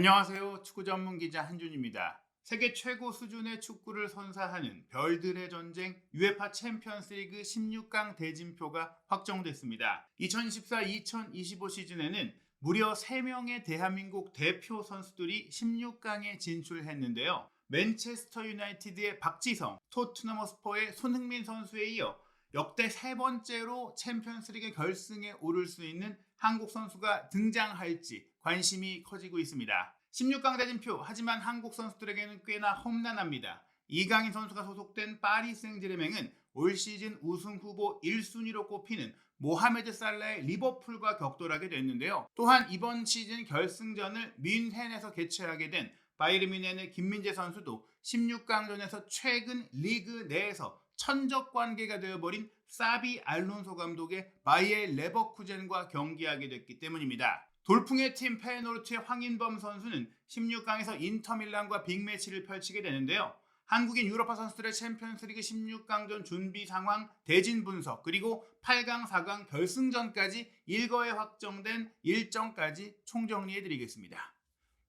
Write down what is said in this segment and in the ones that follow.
안녕하세요. 축구 전문 기자 한준입니다. 세계 최고 수준의 축구를 선사하는 별들의 전쟁 UEFA 챔피언스리그 16강 대진표가 확정됐습니다. 2014-2025 시즌에는 무려 3명의 대한민국 대표 선수들이 16강에 진출했는데요. 맨체스터 유나이티드의 박지성, 토트넘 허스퍼의 손흥민 선수에 이어 역대 세 번째로 챔피언스리그 결승에 오를 수 있는 한국 선수가 등장할지 관심이 커지고 있습니다. 16강 대진표, 하지만 한국 선수들에게는 꽤나 험난합니다. 이강인 선수가 소속된 파리 생제르맹은 올 시즌 우승 후보 1순위로 꼽히는 모하메드 살라의 리버풀과 격돌하게 됐는데요. 또한 이번 시즌 결승전을 뮌헨에서 개최하게 된 바이에른 뮌헨의 김민재 선수도 16강전에서 최근 리그 내에서 천적 관계가 되어버린 사비 알론소 감독의 바이엘 레버쿠젠과 경기하게 됐기 때문입니다. 돌풍의 팀 페예노르트의 황인범 선수는 16강에서 인터밀란과 빅매치를 펼치게 되는데요. 한국인 유럽파 선수들의 챔피언스리그 16강전 준비 상황, 대진 분석, 그리고 8강, 4강 결승전까지 일거에 확정된 일정까지 총정리해드리겠습니다.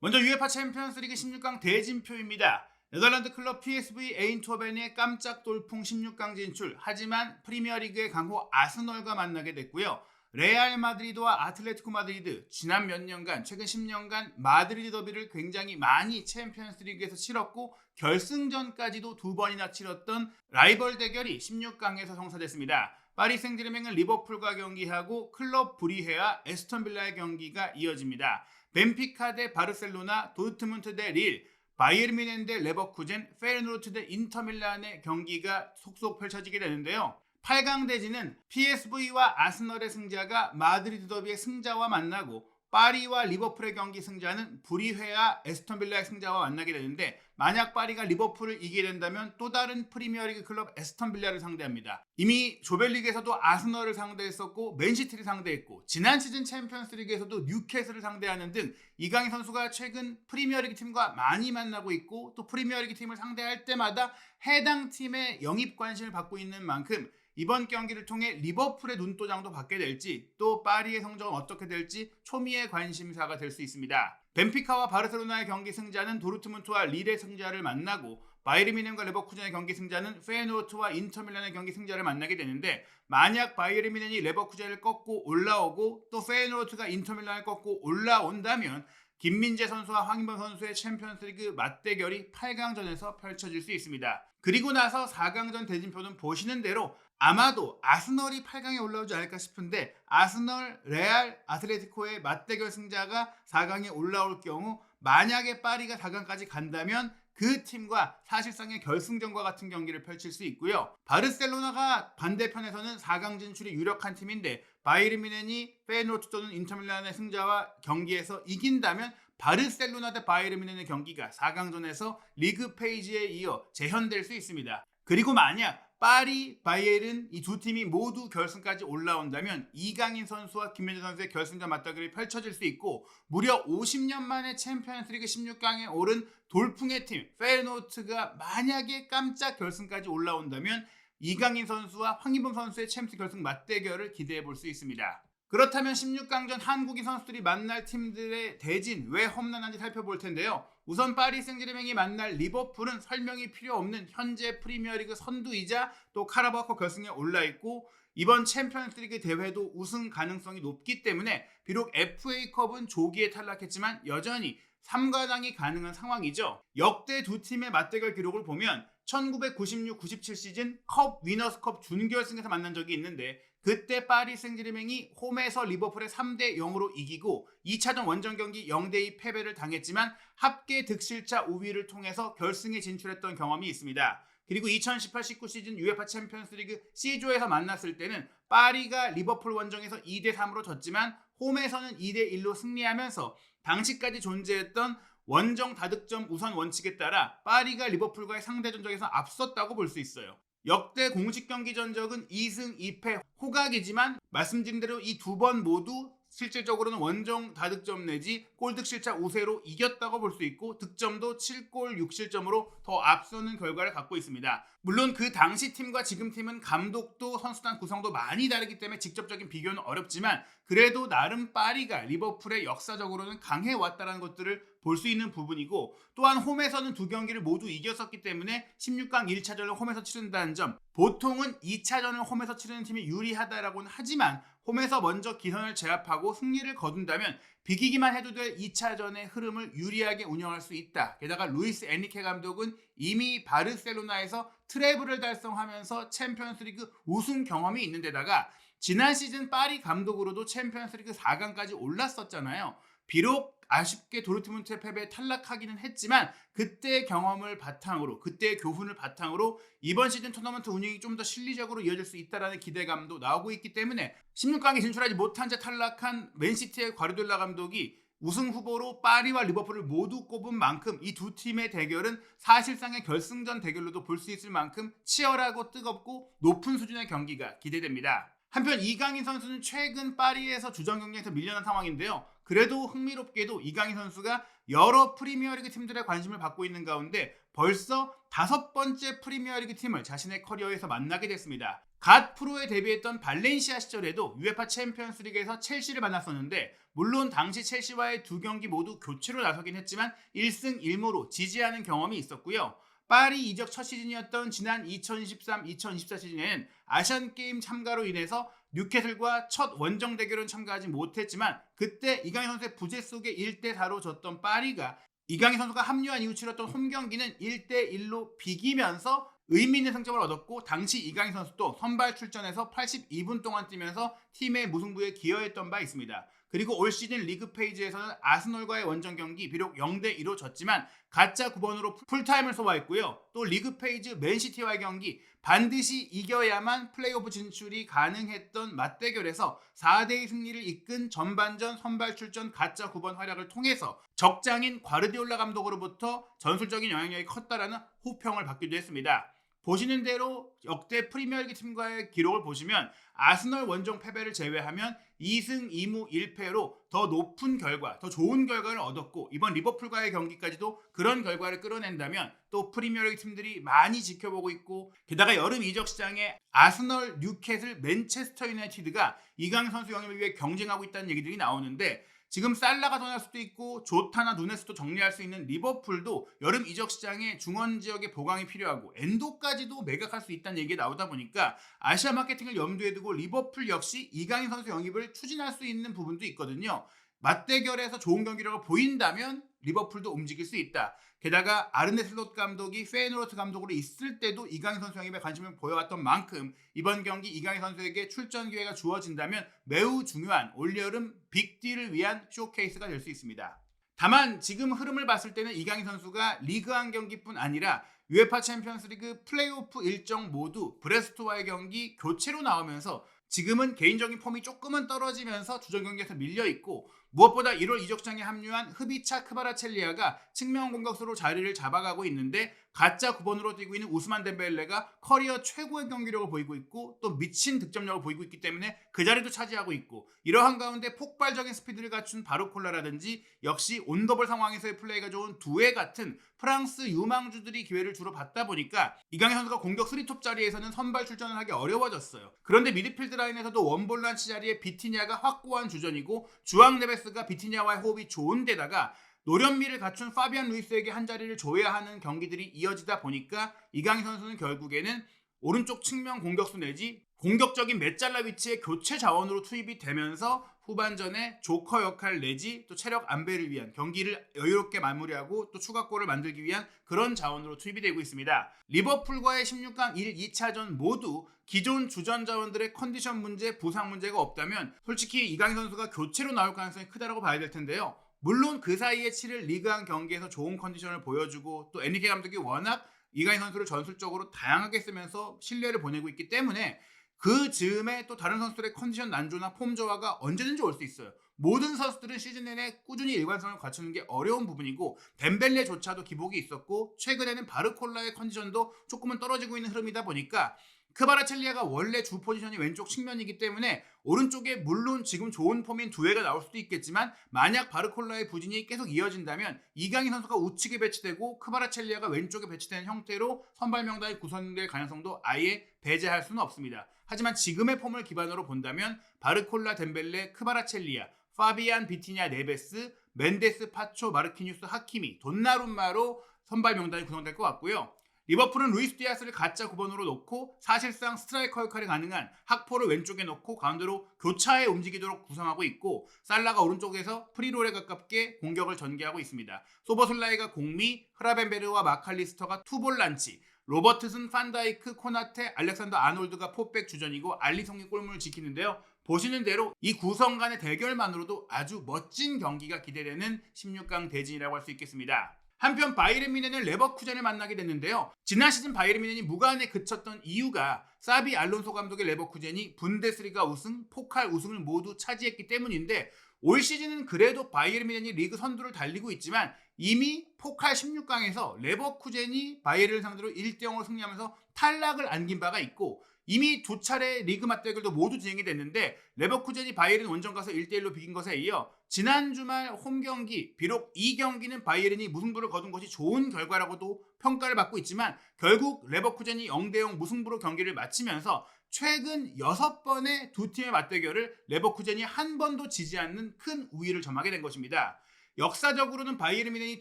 먼저 UEFA 챔피언스리그 16강 대진표입니다. 네덜란드 클럽 PSV 에인토벤의 깜짝 돌풍 16강 진출, 하지만 프리미어리그의 강호 아스널과 만나게 됐고요. 레알 마드리드와 아틀레티코 마드리드, 지난 몇 년간, 최근 10년간 마드리드 더비를 굉장히 많이 챔피언스리그에서 치렀고 결승전까지도 2번이나 치렀던 라이벌 대결이 16강에서 성사됐습니다. 파리 생제르맹은 리버풀과 경기하고 클럽 브리헤와 에스턴 빌라의 경기가 이어집니다. 벤피카 대 바르셀로나, 도르트문트 대 릴, 바이에른 뮌헨 대 레버쿠젠, 페예노르트 대 인터밀란의 경기가 속속 펼쳐지게 되는데요. 8강 대진은 PSV와 아스널의 승자가 마드리드 더비의 승자와 만나고, 파리와 리버풀의 경기 승자는 브리헤와 에스턴 빌라의 승자와 만나게 되는데, 만약 파리가 리버풀을 이기게 된다면 또 다른 프리미어리그 클럽 에스턴 빌라를 상대합니다. 이미 조별리그에서도 아스널을 상대했었고 맨시티를 상대했고, 지난 시즌 챔피언스리그에서도 뉴캐슬을 상대하는 등 이강인 선수가 최근 프리미어리그 팀과 많이 만나고 있고, 또 프리미어리그 팀을 상대할 때마다 해당 팀의 영입 관심을 받고 있는 만큼 이번 경기를 통해 리버풀의 눈도장도 받게 될지, 또 파리의 성적은 어떻게 될지 초미의 관심사가 될 수 있습니다. 벤피카와 바르셀로나의 경기 승자는 도르트문트와 릴의 승자를 만나고, 바이에른 뮌헨과 레버쿠젠의 경기 승자는 페예노르트와 인터밀란의 경기 승자를 만나게 되는데, 만약 바이에른 뮌헨이 레버쿠젠을 꺾고 올라오고 또 페예노르트가 인터밀란을 꺾고 올라온다면 김민재 선수와 황인범 선수의 챔피언스리그 맞대결이 8강전에서 펼쳐질 수 있습니다. 그리고 나서 4강전 대진표는 보시는 대로 아마도 아스널이 8강에 올라오지 않을까 싶은데, 아스널, 레알, 아틀레티코의 맞대결 승자가 4강에 올라올 경우 만약에 파리가 4강까지 간다면 그 팀과 사실상의 결승전과 같은 경기를 펼칠 수 있고요. 바르셀로나가 반대편에서는 4강 진출이 유력한 팀인데, 바이에른 뮌헨이 페예노르트 또는 인터밀란의 승자와 경기에서 이긴다면 바르셀로나 대 바이에른 뮌헨의 경기가 4강전에서 리그 페이지에 이어 재현될 수 있습니다. 그리고 만약 파리, 바이에른 이 두 팀이 모두 결승까지 올라온다면 이강인 선수와 김민재 선수의 결승전 맞대결이 펼쳐질 수 있고, 무려 50년 만에 챔피언스리그 16강에 오른 돌풍의 팀 페예노르트가 만약에 깜짝 결승까지 올라온다면 이강인 선수와 황인범 선수의 챔스 결승 맞대결을 기대해 볼 수 있습니다. 그렇다면 16강전 한국인 선수들이 만날 팀들의 대진 왜 험난한지 살펴볼 텐데요. 우선 파리 생제르맹이 만날 리버풀은 설명이 필요 없는 현재 프리미어리그 선두이자 또 카라바오컵 결승에 올라있고, 이번 챔피언스리그 대회도 우승 가능성이 높기 때문에 비록 FA컵은 조기에 탈락했지만 여전히 3관왕이 가능한 상황이죠. 역대 두 팀의 맞대결 기록을 보면 1996-97 시즌 컵 위너스컵 준결승에서 만난 적이 있는데, 그때 파리 생제르맹이 홈에서 리버풀에 3대0으로 이기고 2차전 원정 경기 0대2 패배를 당했지만 합계 득실차 우위를 통해서 결승에 진출했던 경험이 있습니다. 그리고 2018-19 시즌 UEFA 챔피언스리그 C조에서 만났을 때는 파리가 리버풀 원정에서 2대3으로 졌지만 홈에서는 2대1로 승리하면서 당시까지 존재했던 원정 다득점 우선 원칙에 따라 파리가 리버풀과의 상대 전적에서 앞섰다고 볼 수 있어요. 역대 공식 경기 전적은 2승 2패 호각이지만 말씀드린 대로 이 두 번 모두 실질적으로는 원정 다득점 내지 골득실차 우세로 이겼다고 볼 수 있고 득점도 7골 6실점으로 더 앞서는 결과를 갖고 있습니다. 물론 그 당시 팀과 지금 팀은 감독도 선수단 구성도 많이 다르기 때문에 직접적인 비교는 어렵지만 그래도 나름 파리가 리버풀에 역사적으로는 강해왔다는 것들을 볼 수 있는 부분이고 또한 홈에서는 두 경기를 모두 이겼었기 때문에 16강 1차전을 홈에서 치른다는 점 보통은 2차전을 홈에서 치르는 팀이 유리하다라고는 하지만 홈에서 먼저 기선을 제압하고 승리를 거둔다면 비기기만 해도 될 2차전의 흐름을 유리하게 운영할 수 있다. 게다가 루이스 에니케 감독은 이미 바르셀로나에서 트래블을 달성하면서 챔피언스리그 우승 경험이 있는 데다가 지난 시즌 파리 감독으로도 챔피언스리그 4강까지 올랐었잖아요. 비록 아쉽게 도르트문트의 패배에 탈락하기는 했지만 그때의 경험을 바탕으로 그때의 교훈을 바탕으로 이번 시즌 토너먼트 운영이 좀 더 실리적으로 이어질 수 있다는 기대감도 나오고 있기 때문에 16강에 진출하지 못한 채 탈락한 맨시티의 과르디올라 감독이 우승 후보로 파리와 리버풀을 모두 꼽은 만큼 이 두 팀의 대결은 사실상의 결승전 대결로도 볼 수 있을 만큼 치열하고 뜨겁고 높은 수준의 경기가 기대됩니다. 한편 이강인 선수는 최근 파리에서 주전 경기에서 밀려난 상황인데요. 그래도 흥미롭게도 이강인 선수가 여러 프리미어리그 팀들의 관심을 받고 있는 가운데 벌써 5번째 프리미어리그 팀을 자신의 커리어에서 만나게 됐습니다. 갓 프로에 데뷔했던 발렌시아 시절에도 UEFA 챔피언스리그에서 첼시를 만났었는데 물론 당시 첼시와의 두 경기 모두 교체로 나서긴 했지만 1승 1무로 지지하는 경험이 있었고요. 파리 이적 첫 시즌이었던 지난 2023-2024 시즌에는 아시안게임 참가로 인해서 뉴캐슬과 첫 원정 대결은 참가하지 못했지만 그때 이강인 선수의 부재 속에 1대4로 졌던 파리가 이강인 선수가 합류한 이후 치렀던 홈경기는 1대1로 비기면서 의미 있는 승점을 얻었고 당시 이강인 선수도 선발 출전해서 82분 동안 뛰면서 팀의 무승부에 기여했던 바 있습니다. 그리고 올 시즌 리그 페이지에서는 아스널과의 원정 경기 비록 0대2로 졌지만 가짜 9번으로 풀타임을 소화했고요. 또 리그 페이지 맨시티와의 경기 반드시 이겨야만 플레이오프 진출이 가능했던 맞대결에서 4대2 승리를 이끈 전반전 선발 출전 가짜 9번 활약을 통해서 적장인 과르디올라 감독으로부터 전술적인 영향력이 컸다라는 호평을 받기도 했습니다. 보시는 대로 역대 프리미어리그 팀과의 기록을 보시면 아스널 원정 패배를 제외하면 2승 2무 1패로 더 높은 결과, 더 좋은 결과를 얻었고 이번 리버풀과의 경기까지도 그런 결과를 끌어낸다면 또 프리미어리그 팀들이 많이 지켜보고 있고 게다가 여름 이적 시장에 아스널, 뉴캐슬, 맨체스터 유나이티드가 이강인 선수 영입을 위해 경쟁하고 있다는 얘기들이 나오는데 지금 살라가 떠날 수도 있고 조타나 누네스도 정리할 수 있는 리버풀도 여름 이적 시장에 중원 지역에 보강이 필요하고 엔도까지도 매각할 수 있다는 얘기가 나오다 보니까 아시아 마케팅을 염두에 두고 리버풀 역시 이강인 선수 영입을 추진할 수 있는 부분도 있거든요. 맞대결에서 좋은 경기력을 보인다면 리버풀도 움직일 수 있다. 게다가 아르네 슬롯 감독이 페이노르트 감독으로 있을 때도 이강인 선수 영입에 관심을 보여왔던 만큼 이번 경기 이강인 선수에게 출전 기회가 주어진다면 매우 중요한 올여름 빅딜을 위한 쇼케이스가 될 수 있습니다. 다만 지금 흐름을 봤을 때는 이강인 선수가 리그 한 경기뿐 아니라 UEFA 챔피언스리그 플레이오프 일정 모두 브레스트와의 경기 교체로 나오면서 지금은 개인적인 폼이 조금은 떨어지면서 주전 경기에서 밀려있고 무엇보다 1월 이적장에 합류한 흐비차 크바라첼리아가 측면 공격수로 자리를 잡아가고 있는데 가짜 9번으로 뛰고 있는 우스만 덴벨레가 커리어 최고의 경기력을 보이고 있고 또 미친 득점력을 보이고 있기 때문에 그 자리도 차지하고 있고 이러한 가운데 폭발적인 스피드를 갖춘 바르콜라라든지 역시 온더볼 상황에서의 플레이가 좋은 두에 같은 프랑스 유망주들이 기회를 주로 받다 보니까 이강인 선수가 공격 3톱 자리에서는 선발 출전을 하기 어려워졌어요. 그런데 미드필드 라인에서도 원볼란치 자리에 비티냐가 확고한 주전이고 주앙 네베스가 비티냐와의 호흡이 좋은 데다가 노련미를 갖춘 파비안 루이스에게 한 자리를 줘야 하는 경기들이 이어지다 보니까 이강인 선수는 결국에는 오른쪽 측면 공격수 내지 공격적인 메잘라 위치의 교체 자원으로 투입이 되면서 후반전에 조커 역할 내지 또 체력 안배를 위한 경기를 여유롭게 마무리하고 또 추가골을 만들기 위한 그런 자원으로 투입이 되고 있습니다. 리버풀과의 16강 1, 2차전 모두 기존 주전 자원들의 컨디션 문제, 부상 문제가 없다면 솔직히 이강인 선수가 교체로 나올 가능성이 크다고 봐야 될 텐데요. 물론 그 사이에 치를 리그한 경기에서 좋은 컨디션을 보여주고 또 에니케 감독이 워낙 이강인 선수를 전술적으로 다양하게 쓰면서 신뢰를 보내고 있기 때문에 그 즈음에 또 다른 선수들의 컨디션 난조나 폼 저하가 언제든지 올 수 있어요. 모든 선수들은 시즌 내내 꾸준히 일관성을 갖추는 게 어려운 부분이고 덴벨레조차도 기복이 있었고 최근에는 바르콜라의 컨디션도 조금은 떨어지고 있는 흐름이다 보니까 크바라첼리아가 원래 주 포지션이 왼쪽 측면이기 때문에 오른쪽에 물론 지금 좋은 폼인 두웨가 나올 수도 있겠지만 만약 바르콜라의 부진이 계속 이어진다면 이강인 선수가 우측에 배치되고 크바라첼리아가 왼쪽에 배치되는 형태로 선발 명단이 구성될 가능성도 아예 배제할 수는 없습니다. 하지만 지금의 폼을 기반으로 본다면 바르콜라, 덴벨레, 크바라첼리아, 파비안, 비티냐, 네베스, 멘데스, 파초, 마르키뉴스, 하키미, 돈나룸마로 선발 명단이 구성될 것 같고요. 리버풀은 루이스 디아스를 가짜 9번으로 놓고 사실상 스트라이커 역할이 가능한 학포를 왼쪽에 놓고 가운데로 교차해 움직이도록 구성하고 있고 살라가 오른쪽에서 프리롤에 가깝게 공격을 전개하고 있습니다. 소보슬라이가 공미, 흐라벤베르와 마칼리스터가 투볼란치, 로버트슨, 판다이크, 코나테, 알렉산더 아놀드가 포백 주전이고 알리송이 골문을 지키는데요. 보시는 대로 이 구성 간의 대결만으로도 아주 멋진 경기가 기대되는 16강 대진이라고 할 수 있겠습니다. 한편 바이에른 뮌헨은 레버쿠젠을 만나게 됐는데요. 지난 시즌 바이에른 뮌헨이 무관에 그쳤던 이유가 사비 알론소 감독의 레버쿠젠이 분데스리가 우승, 포칼 우승을 모두 차지했기 때문인데 올 시즌은 그래도 바이에른 뮌헨이 리그 선두를 달리고 있지만 이미 포칼 16강에서 레버쿠젠이 바이에른을 상대로 1대0으로 승리하면서 탈락을 안긴 바가 있고 이미 두 차례 리그 맞대결도 모두 진행이 됐는데 레버쿠젠이 바이에른 원정 가서 1대1로 비긴 것에 이어 지난 주말 홈 경기, 비록 이 경기는 바이에른이 무승부를 거둔 것이 좋은 결과라고도 평가를 받고 있지만 결국 레버쿠젠이 0대0 무승부로 경기를 마치면서 최근 6번의 두 팀의 맞대결을 레버쿠젠이 한 번도 지지 않는 큰 우위를 점하게 된 것입니다. 역사적으로는 바이에른 뮌헨이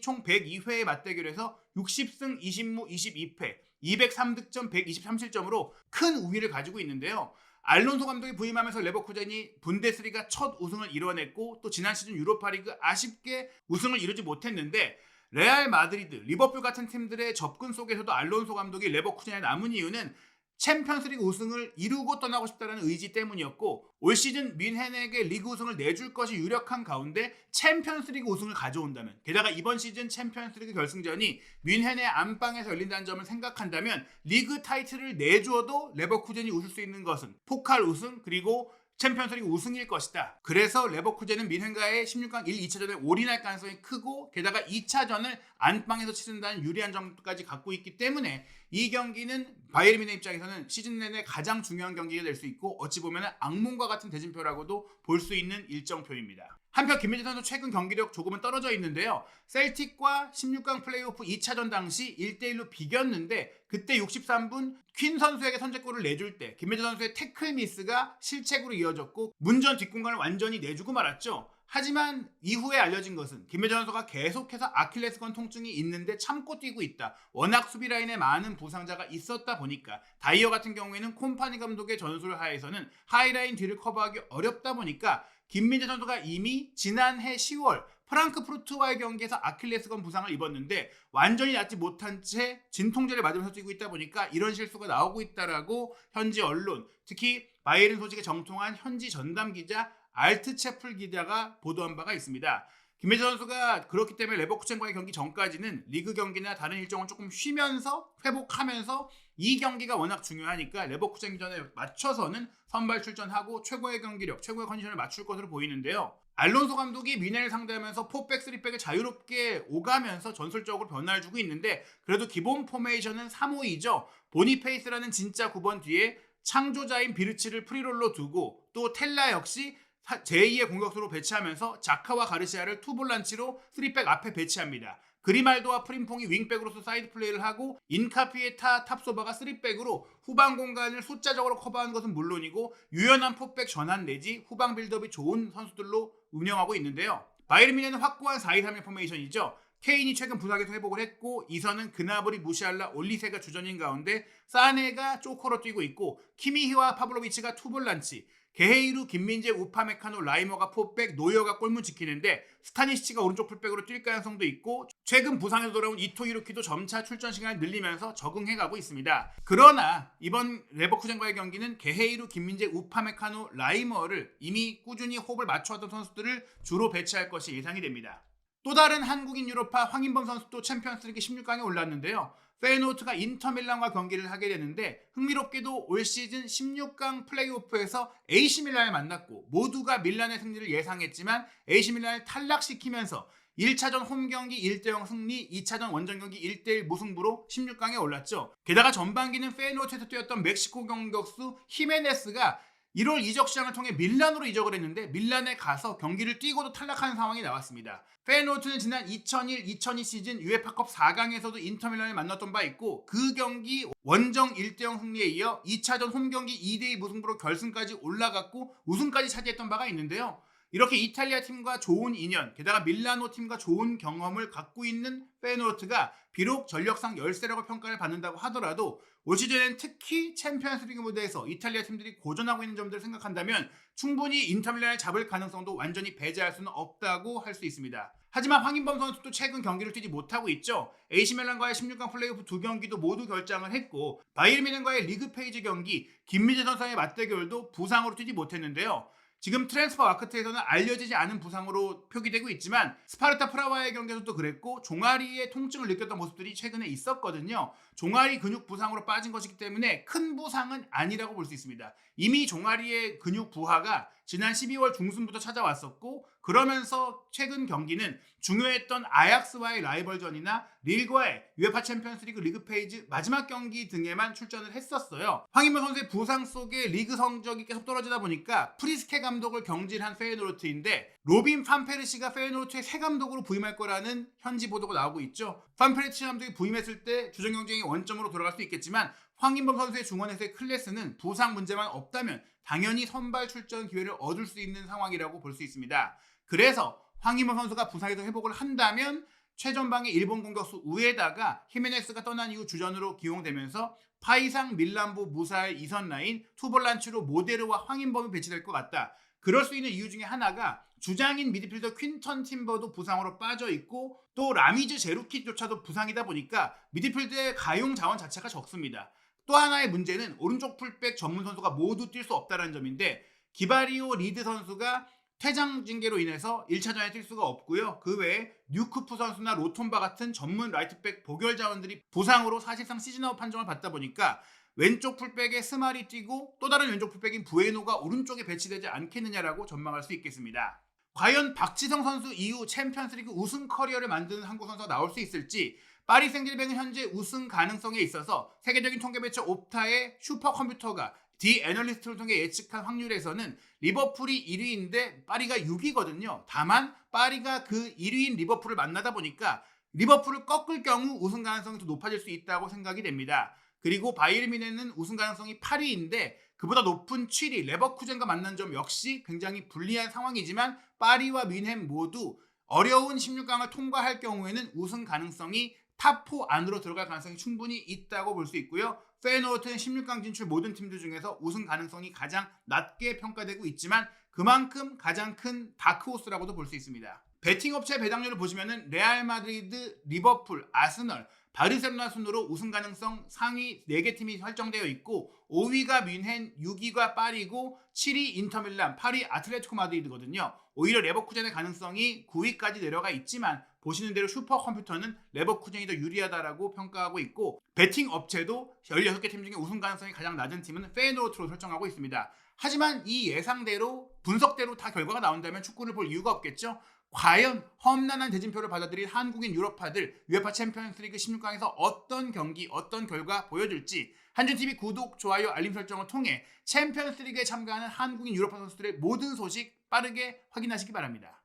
총 102회의 맞대결에서 60승 20무 22패 203득점 123실점으로 큰 우위를 가지고 있는데요. 알론소 감독이 부임하면서 레버쿠젠이 분데스리가 첫 우승을 이뤄냈고 또 지난 시즌 유로파리그 아쉽게 우승을 이루지 못했는데 레알 마드리드, 리버풀 같은 팀들의 접근 속에서도 알론소 감독이 레버쿠젠에 남은 이유는 챔피언스리그 우승을 이루고 떠나고 싶다는 의지 때문이었고 올 시즌 뮌헨에게 리그 우승을 내줄 것이 유력한 가운데 챔피언스리그 우승을 가져온다면 게다가 이번 시즌 챔피언스리그 결승전이 뮌헨의 안방에서 열린다는 점을 생각한다면 리그 타이틀을 내주어도 레버쿠젠이 웃을 수 있는 것은 포칼 우승 그리고 챔피언스리그 우승일 것이다. 그래서 레버쿠젠은 뮌헨과의 16강 1, 2차전에 올인할 가능성이 크고 게다가 2차전을 안방에서 치른다는 유리한 점까지 갖고 있기 때문에 이 경기는 바이에른 뮌헨 입장에서는 시즌 내내 가장 중요한 경기가 될 수 있고 어찌 보면 악몽과 같은 대진표라고도 볼 수 있는 일정표입니다. 한편 김민재 선수 최근 경기력 조금은 떨어져 있는데요. 셀틱과 16강 플레이오프 2차전 당시 1대1로 비겼는데 그때 63분 퀸 선수에게 선제골을 내줄 때 김민재 선수의 태클 미스가 실책으로 이어졌고 문전 뒷공간을 완전히 내주고 말았죠. 하지만 이후에 알려진 것은 김민재 선수가 계속해서 아킬레스건 통증이 있는데 참고 뛰고 있다. 워낙 수비 라인에 많은 부상자가 있었다 보니까 다이어 같은 경우에는 콤파니 감독의 전술 하에서는 하이라인 뒤를 커버하기 어렵다 보니까 김민재 선수가 이미 지난해 10월 프랑크푸르트와의 경기에서 아킬레스건 부상을 입었는데 완전히 낫지 못한 채 진통제를 맞으면서 뛰고 있다 보니까 이런 실수가 나오고 있다라고 현지 언론, 특히 바이에른 소식에 정통한 현지 전담 기자 알트체플 기자가 보도한 바가 있습니다. 김민재 선수가 그렇기 때문에 레버쿠젠과의 경기 전까지는 리그 경기나 다른 일정을 조금 쉬면서 회복하면서 이 경기가 워낙 중요하니까 레버쿠젠전에 맞춰서는 선발 출전하고 최고의 경기력, 최고의 컨디션을 맞출 것으로 보이는데요. 알론소 감독이 뮌헨을 상대하면서 4백, 3백을 자유롭게 오가면서 전술적으로 변화를 주고 있는데 그래도 기본 포메이션은 3-5-2죠. 보니페이스라는 진짜 9번 뒤에 창조자인 비르치를 프리롤로 두고 또 텔라 역시 제2의 공격수로 배치하면서 자카와 가르시아를 투볼란치로 3백 앞에 배치합니다. 그리말도와 프림퐁이 윙백으로서 사이드 플레이를 하고 인카피에타, 탑소바가 3백으로 후방 공간을 숫자적으로 커버하는 것은 물론이고 유연한 포백 전환 내지 후방 빌드업이 좋은 선수들로 운영하고 있는데요. 바이에른 뮌헨은 확고한 4-2-3-1 포메이션이죠. 케인이 최근 부상에서 회복을 했고 이선은 그나브리, 무시알라, 올리세가 주전인 가운데 사네가 쪼커로 뛰고 있고 키미히와 파블로비치가 투볼란치, 게헤이루, 김민재, 우파메카노, 라이머가 포백, 노여가 골문 지키는데 스타니시치가 오른쪽 풀백으로 뛸 가능성도 있고 최근 부상에서 돌아온 이토 히로키도 점차 출전 시간을 늘리면서 적응해가고 있습니다. 그러나 이번 레버쿠젠과의 경기는 게헤이루, 김민재, 우파메카노, 라이머를 이미 꾸준히 호흡을 맞춰왔던 선수들을 주로 배치할 것이 예상이 됩니다. 또 다른 한국인 유로파 황인범 선수도 챔피언스리그 16강에 올랐는데요. 페이노르트가 인터밀란과 경기를 하게 되는데 흥미롭게도 올 시즌 16강 플레이오프에서 AC 밀란을 만났고 모두가 밀란의 승리를 예상했지만 AC 밀란을 탈락시키면서 1차전 홈경기 1대0 승리, 2차전 원정 경기 1대1 무승부로 16강에 올랐죠. 게다가 전반기는 페이노르트에서 뛰었던 멕시코 공격수 히메네스가 1월 이적 시장을 통해 밀란으로 이적을 했는데 밀란에 가서 경기를 뛰고도 탈락하는 상황이 나왔습니다. 페이노르트는 지난 2001-2002 시즌 UEFA컵 4강에서도 인터밀란을 만났던 바 있고 그 경기 원정 1대0 승리에 이어 2차전 홈경기 2대2 무승부로 결승까지 올라갔고 우승까지 차지했던 바가 있는데요. 이렇게 이탈리아 팀과 좋은 인연, 게다가 밀라노 팀과 좋은 경험을 갖고 있는 페이노르트가 비록 전력상 열세라고 평가를 받는다고 하더라도 올 시즌엔 특히 챔피언스리그 무대에서 이탈리아 팀들이 고전하고 있는 점들을 생각한다면 충분히 인터밀란을 잡을 가능성도 완전히 배제할 수는 없다고 할 수 있습니다. 하지만 황인범 선수도 최근 경기를 뛰지 못하고 있죠. AC밀란과의 16강 플레이오프 2경기도 모두 결장을 했고 바이에른 뮌헨과의 리그 페이지 경기 김민재 선수와의 맞대결도 부상으로 뛰지 못했는데요. 지금 트랜스퍼 마크트에서는 알려지지 않은 부상으로 표기되고 있지만 스파르타 프라하와의 경기에서도 그랬고 종아리에 통증을 느꼈던 모습들이 최근에 있었거든요. 종아리 근육 부상으로 빠진 것이기 때문에 큰 부상은 아니라고 볼 수 있습니다. 이미 종아리의 근육 부하가 지난 12월 중순부터 찾아왔었고 그러면서 최근 경기는 중요했던 아약스와의 라이벌전이나 릴과의 UEFA 챔피언스리그 리그 페이지 마지막 경기 등에만 출전을 했었어요. 황인범 선수의 부상 속에 리그 성적이 계속 떨어지다 보니까 프리스케 감독을 경질한 페이노르트인데 로빈 판페르시가 페이노르트의 새 감독으로 부임할 거라는 현지 보도가 나오고 있죠. 판페르시 감독이 부임했을 때 주전 경쟁이 원점으로 돌아갈 수 있겠지만 황인범 선수의 중원에서의 클래스는 부상 문제만 없다면 당연히 선발 출전 기회를 얻을 수 있는 상황이라고 볼 수 있습니다. 그래서 황인범 선수가 부상에서 회복을 한다면 최전방의 일본 공격수 우에다가 히메네스가 떠난 이후 주전으로 기용되면서 파이상 밀란보 무사의 이선 라인 투볼란치로 모데르와 황인범이 배치될 것 같다. 그럴 수 있는 이유 중에 하나가 주장인 미드필더 퀸턴 팀버도 부상으로 빠져 있고 또 라미즈 제루키조차도 부상이다 보니까 미드필드의 가용 자원 자체가 적습니다. 또 하나의 문제는 오른쪽 풀백 전문 선수가 모두 뛸 수 없다는 점인데 기바리오 리드 선수가 퇴장 징계로 인해서 1차전에 뛸 수가 없고요. 그 외에 뉴크프 선수나 로톤바 같은 전문 라이트백 보결 자원들이 부상으로 사실상 시즌아웃 판정을 받다 보니까 왼쪽 풀백에 스말이 뛰고 또 다른 왼쪽 풀백인 부에노가 오른쪽에 배치되지 않겠느냐라고 전망할 수 있겠습니다. 과연 박지성 선수 이후 챔피언스리그 우승 커리어를 만드는 한국 선수가 나올 수 있을지 파리 생제르맹은 현재 우승 가능성에 있어서 세계적인 통계 매체 옵타의 슈퍼컴퓨터가 디 애널리스트를 통해 예측한 확률에서는 리버풀이 1위인데 파리가 6위거든요. 다만 파리가 그 1위인 리버풀을 만나다 보니까 리버풀을 꺾을 경우 우승 가능성이 더 높아질 수 있다고 생각이 됩니다. 그리고 바이에른 뮌헨은 우승 가능성이 8위인데 그보다 높은 7위 레버쿠젠과 만난 점 역시 굉장히 불리한 상황이지만 파리와 뮌헨 모두 어려운 16강을 통과할 경우에는 우승 가능성이 탑4 안으로 들어갈 가능성이 충분히 있다고 볼 수 있고요. 페이노르트는 16강 진출 모든 팀들 중에서 우승 가능성이 가장 낮게 평가되고 있지만 그만큼 가장 큰 다크호스라고도 볼 수 있습니다. 베팅 업체 배당률을 보시면은 레알 마드리드, 리버풀, 아스널, 바르셀로나 순으로 우승 가능성 상위 4개 팀이 설정되어 있고 5위가 뮌헨, 6위가 파리고 7위 인터밀란, 8위 아틀레티코 마드리드거든요. 오히려 레버쿠젠의 가능성이 9위까지 내려가 있지만 보시는 대로 슈퍼컴퓨터는 레버쿠젠이 더 유리하다라고 평가하고 있고 베팅 업체도 16개 팀 중에 우승 가능성이 가장 낮은 팀은 페이노르트로 설정하고 있습니다. 하지만 이 예상대로 분석대로 다 결과가 나온다면 축구를 볼 이유가 없겠죠. 과연 험난한 대진표를 받아들인 한국인 유럽파들 UEFA 챔피언스리그 16강에서 어떤 경기, 어떤 결과 보여줄지 한준TV 구독, 좋아요, 알림 설정을 통해 챔피언스리그에 참가하는 한국인 유럽파 선수들의 모든 소식 빠르게 확인하시기 바랍니다.